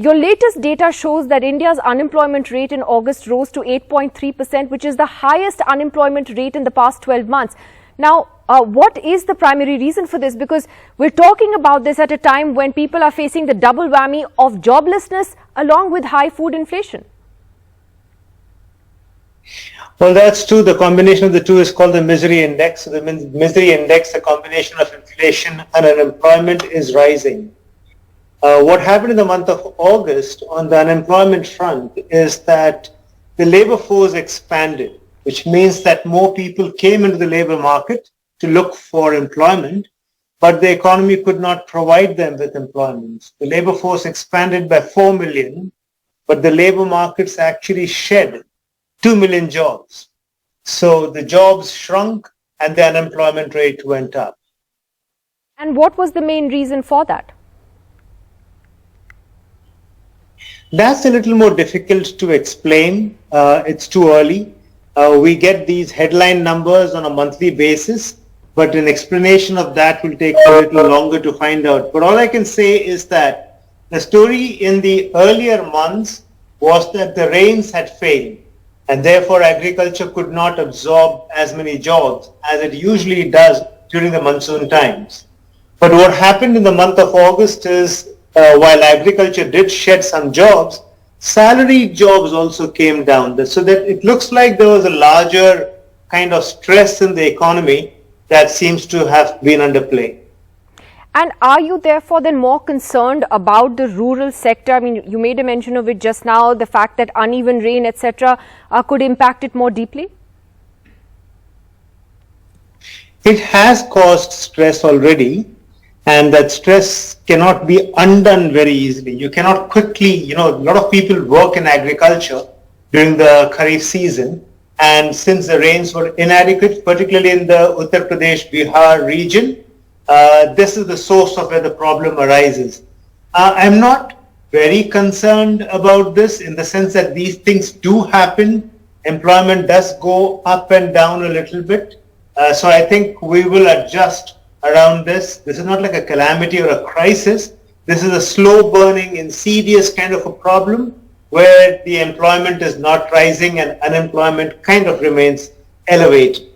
Your latest data shows that India's unemployment rate in August rose to 8.3%, which is the highest unemployment rate in the past 12 months. Now, what is the primary reason for this? Because we're talking about this at a time when people are facing the double whammy of joblessness along with high food inflation. Well, that's true. The combination of the two is called the misery index. So the misery index, the combination of inflation and unemployment, is rising. What happened in the month of August on the unemployment front is that the labor force expanded, which means that more people came into the labor market to look for employment, but the economy could not provide them with employment. The labor force expanded by 4 million, but the labor markets actually shed 2 million jobs. So the jobs shrunk and the unemployment rate went up. And what was the main reason for that? That's a little more difficult to explain. It's too early. We get these headline numbers on a monthly basis, but an explanation of that will take a little longer to find out. But all I can say is that the story in the earlier months was that the rains had failed, and therefore agriculture could not absorb as many jobs as it usually does during the monsoon times. But what happened in the month of August is, while agriculture did shed some jobs, salaried jobs also came down. So that it looks like there was a larger kind of stress in the economy that seems to have been under play. And are you therefore then more concerned about the rural sector? I mean, you made a mention of it just now, the fact that uneven rain, etc., could impact it more deeply? It has caused stress already, and that stress cannot be undone very easily. You cannot quickly, a lot of people work in agriculture during the Kharif season, and since the rains were inadequate, particularly in the Uttar Pradesh-Bihar region, this is the source of where the problem arises. I'm not very concerned about this in the sense that these things do happen. Employment does go up and down a little bit. So I think we will adjust around this. This is not like a calamity or a crisis. This is a slow burning, insidious kind of a problem where the employment is not rising and unemployment kind of remains elevated.